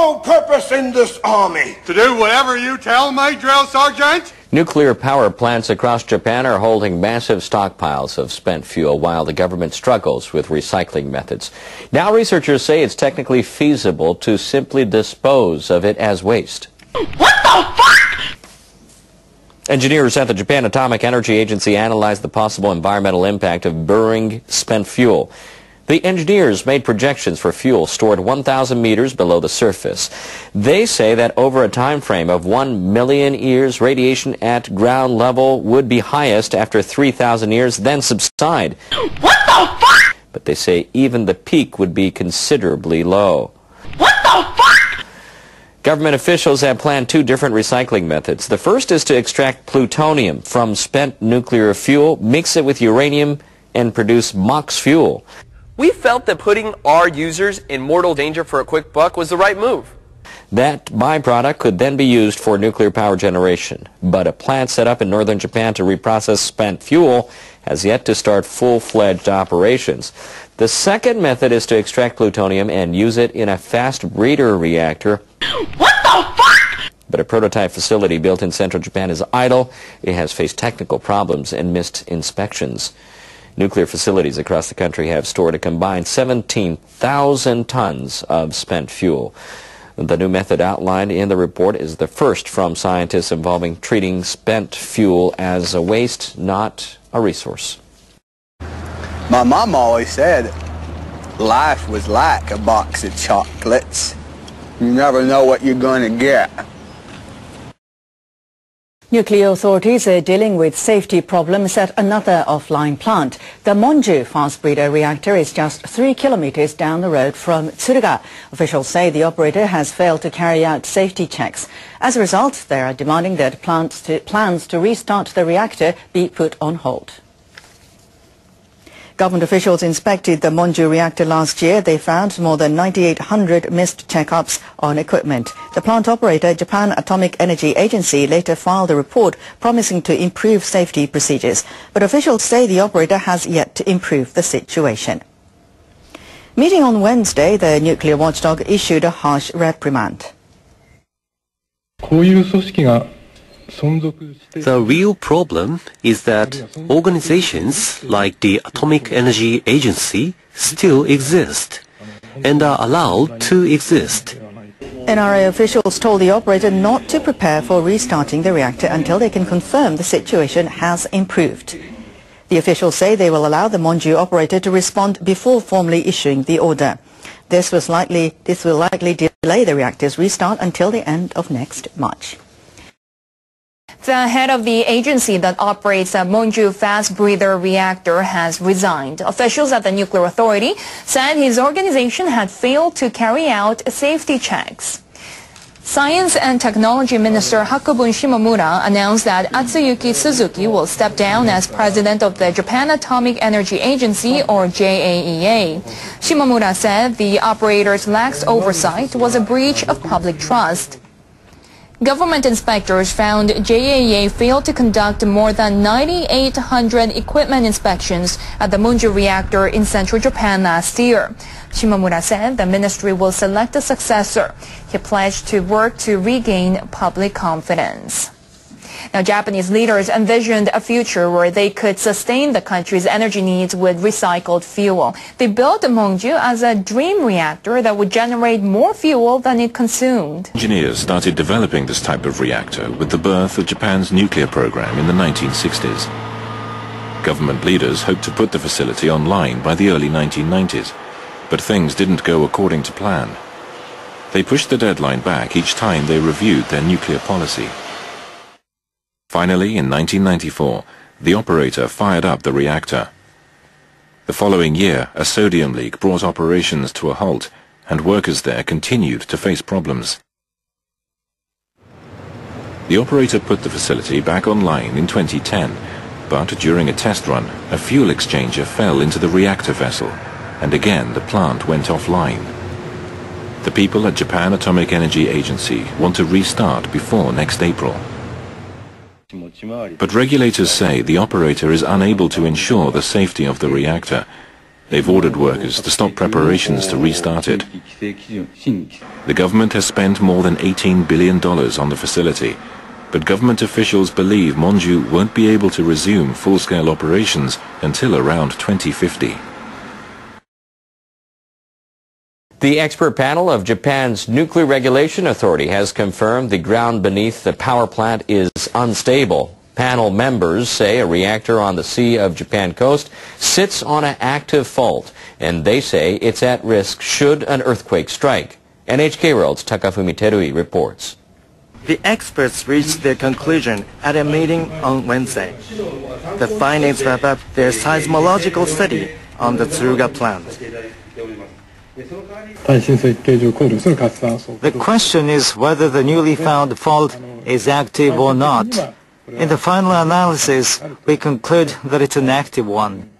sole purpose in this army? To do whatever you tell me, drill sergeant. Nuclear power plants across Japan are holding massive stockpiles of spent fuel while the government struggles with recycling methods. Now researchers say it's technically feasible to simply dispose of it as waste. What the fuck? Engineers at the Japan Atomic Energy Agency analyzed the possible environmental impact of burning spent fuel. The engineers made projections for fuel stored 1,000 meters below the surface. They say that over a time frame of 1 million years, radiation at ground level would be highest after 3,000 years, then subside. What the fuck? But they say even the peak would be considerably low. What the fuck? Government officials have planned two different recycling methods. The first is to extract plutonium from spent nuclear fuel, mix it with uranium, and produce MOX fuel. We felt that putting our users in mortal danger for a quick buck was the right move. That byproduct could then be used for nuclear power generation. But a plant set up in northern Japan to reprocess spent fuel has yet to start full-fledged operations. The second method is to extract plutonium and use it in a fast breeder reactor. What the fuck? But a prototype facility built in central Japan is idle. It has faced technical problems and missed inspections. Nuclear facilities across the country have stored a combined 17,000 tons of spent fuel. The new method outlined in the report is the first from scientists involving treating spent fuel as a waste, not a resource. My mom always said life was like a box of chocolates. You never know what you're going to get. Nuclear authorities are dealing with safety problems at another offline plant. The MONJU Fast Breeder Reactor is just 3 kilometers down the road from Tsuruga. Officials say the operator has failed to carry out safety checks. As a result, they are demanding that plans to restart the reactor be put on hold. Government officials inspected the MONJU reactor last year. They found more than 9,800 missed checkups on equipment. The plant operator, Japan Atomic Energy Agency, later filed a report promising to improve safety procedures. But officials say the operator has yet to improve the situation. Meeting on Wednesday, the nuclear watchdog issued a harsh reprimand. The real problem is that organizations like the Atomic Energy Agency still exist and are allowed to exist. NRA officials told the operator not to prepare for restarting the reactor until they can confirm the situation has improved. The officials say they will allow the MONJU operator to respond before formally issuing the order. This will likely delay the reactor's restart until the end of next March. The head of the agency that operates a MONJU Fast Breeder Reactor has resigned. Officials at the Nuclear Authority said his organization had failed to carry out safety checks. Science and Technology Minister Hakobun Shimomura announced that Atsuyuki Suzuki will step down as president of the Japan Atomic Energy Agency, or JAEA. Shimomura said the operator's lax oversight was a breach of public trust. Government inspectors found JAEA failed to conduct more than 9,800 equipment inspections at the MONJU reactor in central Japan last year. Shimomura said the ministry will select a successor. He pledged to work to regain public confidence. Now, Japanese leaders envisioned a future where they could sustain the country's energy needs with recycled fuel. They built MONJU as a dream reactor that would generate more fuel than it consumed. Engineers started developing this type of reactor with the birth of Japan's nuclear program in the 1960s. Government leaders hoped to put the facility online by the early 1990s, but things didn't go according to plan. They pushed the deadline back each time they reviewed their nuclear policy. Finally, in 1994, the operator fired up the reactor. The following year, a sodium leak brought operations to a halt, and workers there continued to face problems. The operator put the facility back online in 2010, but during a test run, a fuel exchanger fell into the reactor vessel, and again the plant went offline. The people at Japan Atomic Energy Agency want to restart before next April. But regulators say the operator is unable to ensure the safety of the reactor. They've ordered workers to stop preparations to restart it. The government has spent more than $18 billion on the facility, but government officials believe MONJU won't be able to resume full-scale operations until around 2050. The expert panel of Japan's Nuclear Regulation Authority has confirmed the ground beneath the power plant is unstable. Panel members say a reactor on the Sea of Japan coast sits on an active fault, and they say it's at risk should an earthquake strike. NHK World's Takafumi Terui reports. The experts reached their conclusion at a meeting on Wednesday. The findings wrap up their seismological study on the Tsuruga plant. The question is whether the newly found fault is active or not. In the final analysis, we conclude that it's an active one.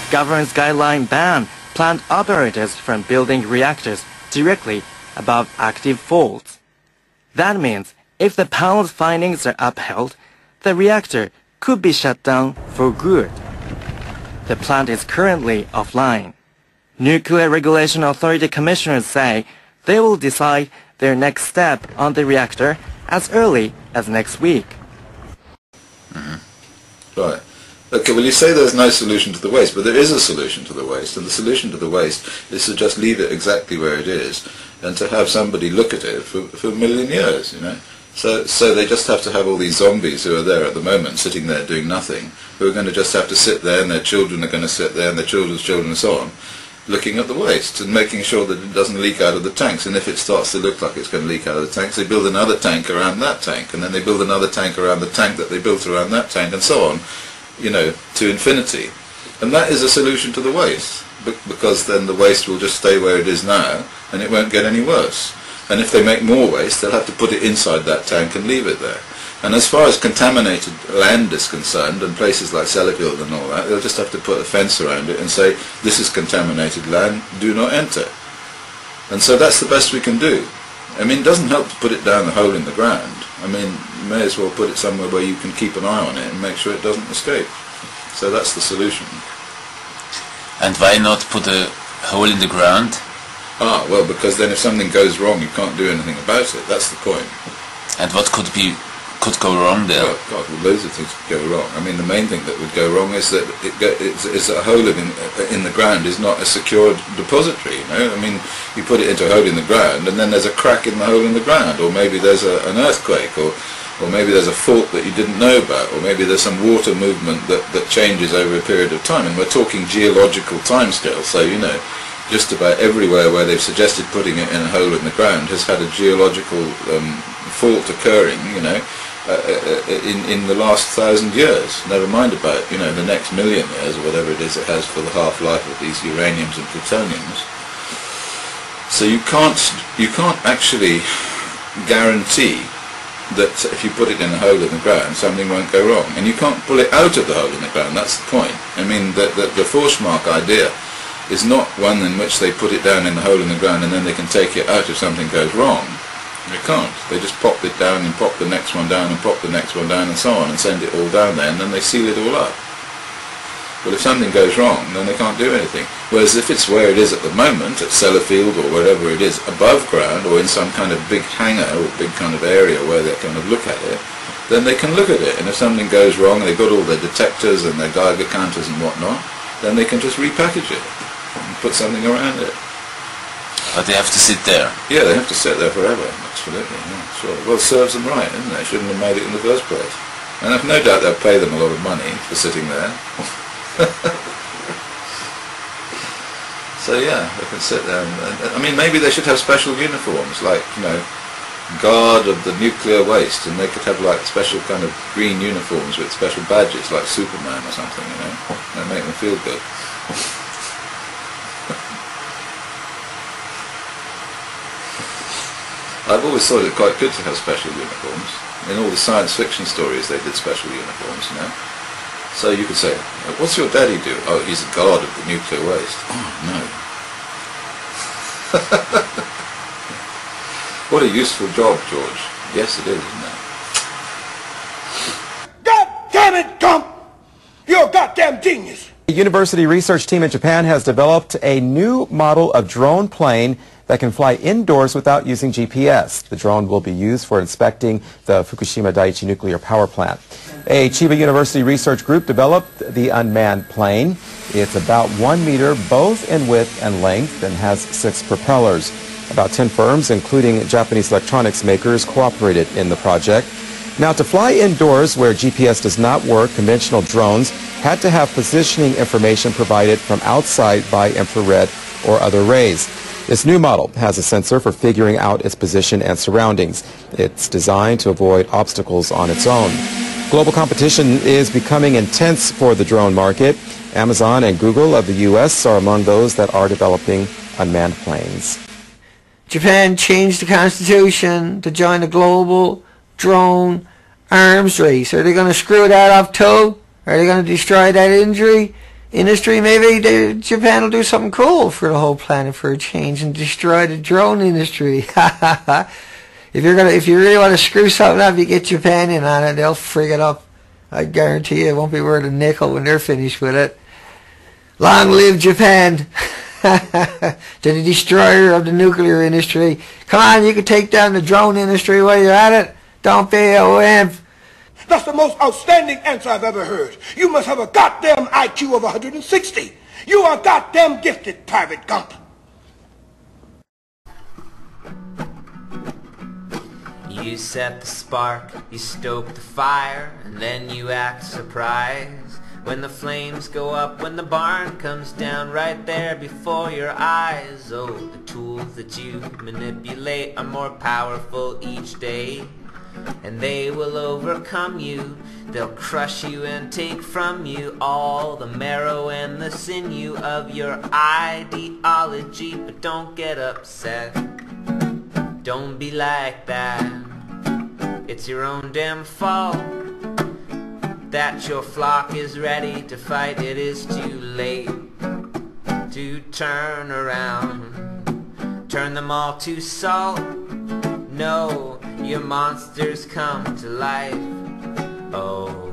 Government's guideline ban plant operators from building reactors directly above active faults. That means if the panel's findings are upheld, the reactor could be shut down for good. The plant is currently offline. Nuclear Regulation Authority commissioners say they will decide their next step on the reactor as early as next week. Right. Okay, well you say there's no solution to the waste, but there is a solution to the waste, and the solution to the waste is to just leave it exactly where it is and to have somebody look at it for a million years, you know. So they just have to have all these zombies who are there at the moment sitting there doing nothing, who are going to just have to sit there, and their children are going to sit there, and their children's children and so on, looking at the waste and making sure that it doesn't leak out of the tanks. And if it starts to look like it's going to leak out of the tanks, they build another tank around that tank, and then they build another tank around the tank that they built around that tank, and so on, you know, to infinity. And that is a solution to the waste, because then the waste will just stay where it is now, and it won't get any worse. And if they make more waste, they'll have to put it inside that tank and leave it there. And as far as contaminated land is concerned, and places like Sellafield and all that, they'll just have to put a fence around it and say, this is contaminated land, do not enter. And so that's the best we can do. I mean, it doesn't help to put it down the hole in the ground. I mean, you may as well put it somewhere where you can keep an eye on it and make sure it doesn't escape. So that's the solution. And why not put a hole in the ground? Ah, well, because then if something goes wrong, you can't do anything about it. That's the point. And what could go wrong there? Oh, God, well, loads of things could go wrong. I mean, the main thing that would go wrong is that it's a hole in the ground is not a secured depository, you know? I mean, you put it into a hole in the ground, and then there's a crack in the hole in the ground, or maybe there's an earthquake, or maybe there's a fault that you didn't know about, or maybe there's some water movement that changes over a period of time. And we're talking geological timescale, so, you know, just about everywhere where they've suggested putting it in a hole in the ground has had a geological fault occurring, you know, in the last 1,000 years. Never mind about, you know, the next million years or whatever it is it has for the half-life of these uraniums and plutoniums. So you can't actually guarantee that if you put it in a hole in the ground, something won't go wrong. And you can't pull it out of the hole in the ground. That's the point. I mean, the Forsmark idea is not one in which they put it down in the hole in the ground and then they can take it out if something goes wrong. They can't. They just pop it down and pop the next one down and pop the next one down and so on and send it all down there, and then they seal it all up. But if something goes wrong, then they can't do anything. Whereas if it's where it is at the moment, at Sellafield or wherever it is, above ground or in some kind of big hangar or big kind of area where they kind of look at it, then they can look at it. And if something goes wrong, they've got all their detectors and their Geiger counters and whatnot, then they can just repackage it and put something around it. But they have to sit there. Yeah, they have to sit there forever. Absolutely, yeah, sure. Well, it serves them right, isn't it? They shouldn't have made it in the first place. And I've no doubt they'll pay them a lot of money for sitting there. So yeah, they can sit there. I mean, maybe they should have special uniforms, like, you know, guard of the nuclear waste, and they could have like special kind of green uniforms with special badges, like Superman or something, you know. That make them feel good. I've always thought it quite good to have special uniforms. In all the science fiction stories they did special uniforms, you know. So you could say, what's your daddy do? Oh, he's a guard of the nuclear waste. Oh, no. What a useful job, George. Yes, it is, isn't it? God damn it, Gump! You're a goddamn genius! A university research team in Japan has developed a new model of drone plane that can fly indoors without using GPS. The drone will be used for inspecting the Fukushima Daiichi nuclear power plant. A Chiba University research group developed the unmanned plane. It's about 1 meter both in width and length and has 6 propellers. About 10 firms, including Japanese electronics makers, cooperated in the project. Now, to fly indoors where GPS does not work, conventional drones had to have positioning information provided from outside by infrared or other rays. This new model has a sensor for figuring out its position and surroundings. It's designed to avoid obstacles on its own. Global competition is becoming intense for the drone market. Amazon and Google of the U.S. are among those that are developing unmanned planes. Japan changed the constitution to join the global drone arms race. Are they going to screw that up too? Are they going to destroy that industry? Maybe Japan will do something cool for the whole planet for a change and destroy the drone industry. If you really want to screw something up, you get Japan in on it. They'll frig it up. I guarantee you it won't be worth a nickel when they're finished with it. Long live Japan, to the destroyer of the nuclear industry. Come on, you can take down the drone industry while you're at it. Don't be a wimp. That's the most outstanding answer I've ever heard. You must have a goddamn IQ of 160. You are goddamn gifted, Private Gump. You set the spark, you stoke the fire, and then you act surprised when the flames go up, when the barn comes down right there before your eyes. Oh, the tools that you manipulate are more powerful each day, and they will overcome you. They'll crush you and take from you all the marrow and the sinew of your ideology. But don't get upset, don't be like that. It's your own damn fault that your flock is ready to fight. It is too late to turn around, turn them all to salt. No, your monsters come to life. Oh,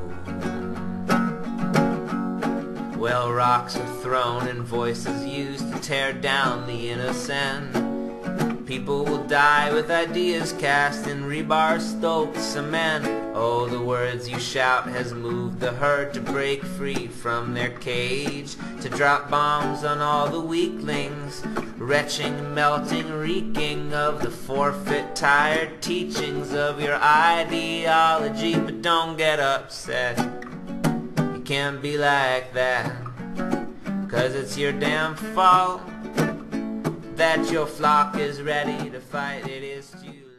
well, rocks are thrown and voices used to tear down the innocent. People will die with ideas cast in rebar stoked cement. Oh, the words you shout has moved the herd to break free from their cage, to drop bombs on all the weaklings, retching, melting, reeking of the forfeit, tired teachings of your ideology. But don't get upset, you can't be like that, 'cause it's your damn fault that your flock is ready to fight. It is too